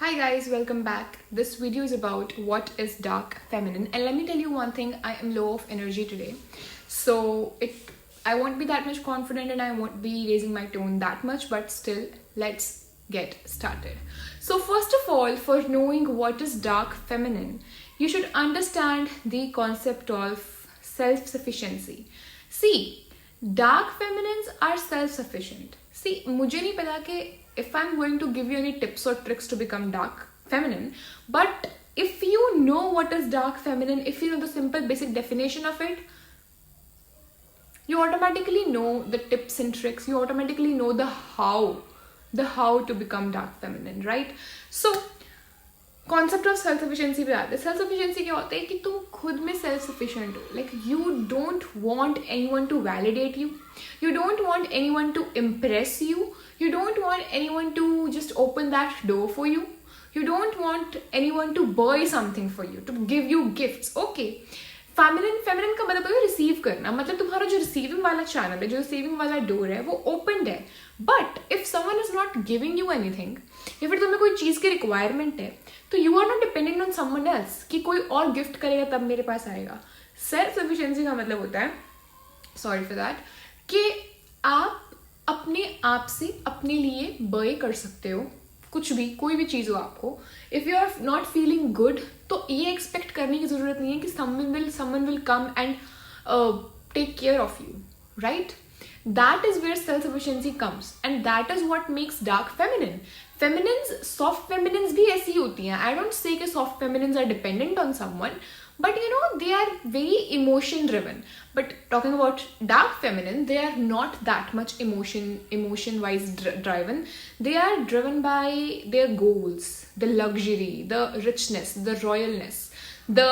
Hi guys, welcome back. This video is about what is dark feminine, and let me tell you one thing, I am low of energy today. So I won't be that much confident and I won't be raising my tone that much, but still let's get started. So first of all, for knowing what is dark feminine, you should understand the concept of self-sufficiency. See, dark feminines are self-sufficient. See, मुझे नहीं पता कि if I'm going to give you any tips or tricks to become dark feminine, but if you know what is dark feminine, if you know the simple basic definition of it, you automatically know the tips and tricks, you automatically know the how to become dark feminine, right? So concept of self sufficiency पे आते हैं. Self sufficiency क्या होता है कि तुम खुद में सेल्फ सफिशिएंट हो. Like you don't want anyone to validate you, you don't want anyone to impress you, you don't want anyone to just open that door for you, you don't want anyone to buy something for you, to give you gifts. Okay, feminine का मतलब है receive करना. मतलब तुम्हारा जो receiving वाला channel है, जो रिसीविंग वाला डोर है, वो ओपन है. But if someone is not giving you anything, या फिर तुम्हें कोई चीज की रिक्वायरमेंट है, तो you are not depending on someone else कि कोई और गिफ्ट करेगा तब मेरे पास आएगा. सेल्फ सफिशिएंसी का मतलब होता है, सॉरी फॉर दैट, कि आप अपने आप से अपने लिए बय कर सकते हो कुछ भी, कोई भी चीज़ हो आपको. If you are not feeling good, तो ये एक्सपेक्ट करने की ज़रूरत नहीं है कि someone will come and take care of you, right? That is where self-sufficiency comes, and that is what makes dark feminine. Soft feminines भी ऐसी होती हैं. I don't say कि soft feminines are dependent on someone, but you know, they are very emotion driven. But talking about dark feminine, they are not that much emotion wise driven. They are driven by their goals, the luxury, the richness, the royalness, the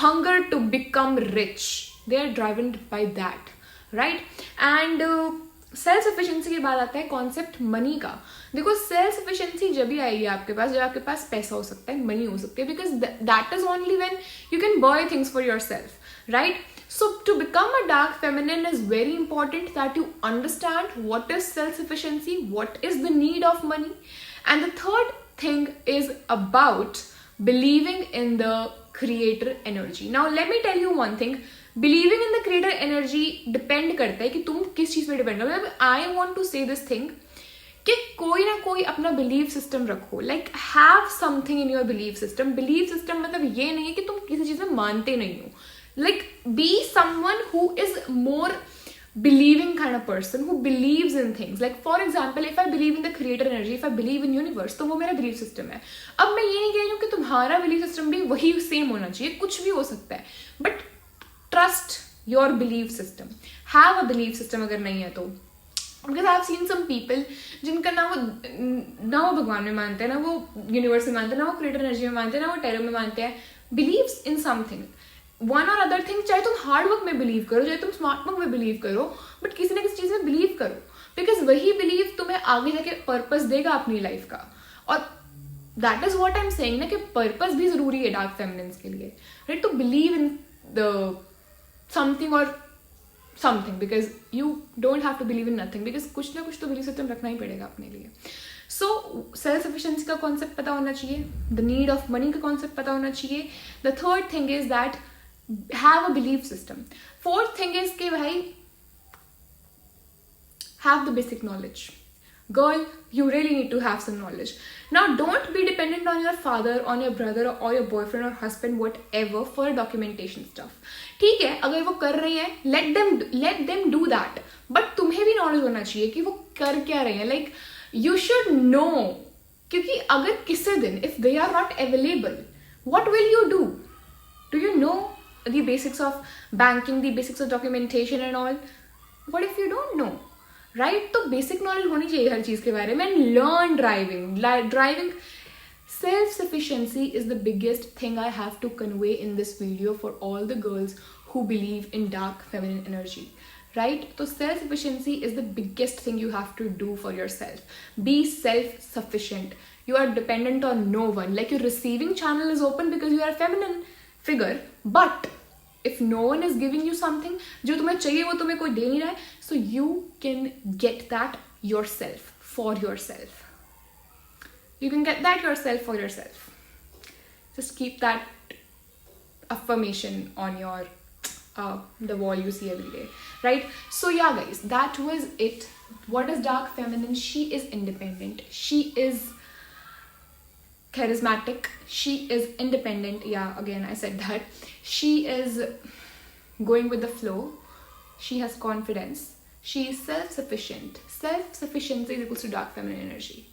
hunger to become rich. They are driven by that, right? And self sufficiency के बाद आता है concept money का. देखो, self sufficiency जब भी आएगी आपके पास, जब आपके पास पैसा हो सकता है, मनी हो सकती है, because that is only when you can buy things for yourself, right? So to become a dark feminine is very important that you understand what is self-sufficiency, what is the need of money, and the third thing is about believing in the creator energy. Now let me tell you one thing. Believing in the creator energy depend करता है कि तुम किस चीज पे depend करो. मतलब I want to से दिस थिंग कि कोई ना कोई अपना बिलीव सिस्टम रखो. Like have something in your believe system. Believe system मतलब ये नहीं है कि तुम किसी चीज में मानते नहीं हो. Like be someone who is more believing kind of person who believes in things. Like for example, if I believe in the creator energy, if I believe in universe, तो वो मेरा belief system है. अब मैं ये नहीं कह रही हूँ कि तुम्हारा belief system भी वही सेम होना चाहिए, कुछ भी हो सकता है, but trust your believe system. Have a believe system अगर नहीं है तो. Because I have seen some people जिनका ना वो भगवान में मानते हैं, ना वो यूनिवर्स में मानते हैं, ना वो क्रिएटर एनर्जी में मानते हैं, ना वो टेरो में मानते हैं. बिलीव्स इन समथिंग, वन और अदर थिंग. चाहे तुम हार्ड वर्क में बिलीव करो, चाहे तुम स्मार्ट वर्क में बिलीव करो, बट किसी ना किसी चीज में बिलीव करो, बिकॉज वही बिलीव तुम्हें आगे जाके पर्पस देगा अपनी लाइफ का. और that is what I am saying ना, कि पर्पस भी जरूरी है डार्क फेमिनिन्स के लिए, right? To believe in the something or something, because you don't have to believe in nothing, because कुछ ना कुछ तो belief system रखना ही पड़ेगा अपने लिए. So self sufficiency का concept पता होना चाहिए, the need of money का concept पता होना चाहिए. The third thing is that have a belief system. Fourth thing is कि भाई have the basic knowledge. Girl, you really need to have some knowledge. Now don't be dependent on your father, on your brother or your boyfriend or husband, whatever, for documentation stuff. ठीक है, अगर वो कर रही है, let them do that. But तुम्हें भी knowledge होना चाहिए कि वो कर क्या रही है. Like you should know, क्योंकि अगर किसी दिन if they are not available, what will you do? Do you know the basics of banking, the basics of documentation and all? What if you don't know? Right? तो basic knowledge होनी चाहिए हर चीज के बारे में. And learn driving. Self sufficiency is the biggest thing I have to convey in this video for all the girls who believe in dark feminine energy, right? तो self sufficiency is the biggest thing you have to do for yourself. Be self sufficient. You are dependent on no one. Like your receiving channel is open because you are feminine figure, but if no one is giving you something, जो तुम्हें चाहिए वो तुम्हें कोई दे नहीं रहा है, so you can get that yourself, for yourself. You can get that yourself for yourself. Just keep that affirmation on your the wall you see every day, right? So yeah, guys, that was it. What is dark feminine? She is independent. She is charismatic. She is independent. Yeah, again, I said that. She is going with the flow. She has confidence. She is self-sufficient. Self-sufficiency is equals to dark feminine energy.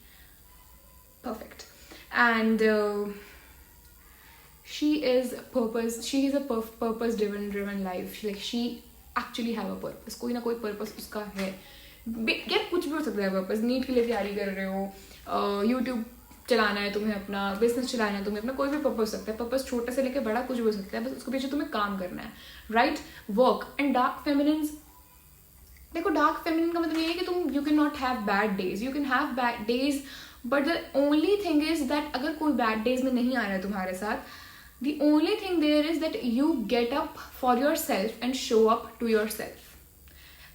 Perfect. And she is purpose. She is a purpose-driven life. She actually have a purpose. कोई ना कोई purpose उसका है. यार कुछ भी हो सकता है purpose. नीट के लिए तैयारी कर रहे हो, YouTube चलाना है तुम्हें, अपना बिजनेस चलाना है तुम्हें, अपना कोई भी पर्पस हो सकता है. पर्पस छोटे से लेकर बड़ा कुछ भी हो सकता है, बस उसके पीछे तुम्हें काम करना है, right? Work. And dark feminine, देखो डार्क फेमिनिन का मतलब ये है कि तुम you can not have bad days. You can have bad days, but the only thing is that अगर कोई बैड डेज में नहीं आ रहा है तुम्हारे साथ, the only thing there is that you get up for yourself and show up to yourself.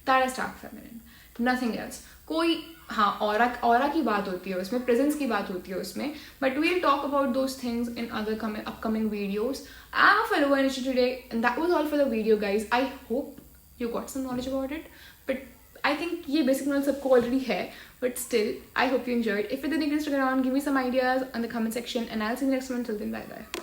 That is dark feminine, nothing else. कोई हाँ ऑरा की बात होती है उसमें, प्रेजेंस की बात होती है उसमें, but we'll talk about those things in other upcoming videos. I am follow energy today and that was all for the video guys. I hope you got some knowledge about it, but I think ये basic knowledge सबको already है, but still I hope you enjoyed. If you didn't, stick around, give me some ideas in the comment section, and I'll see you next one. Till then, bye bye.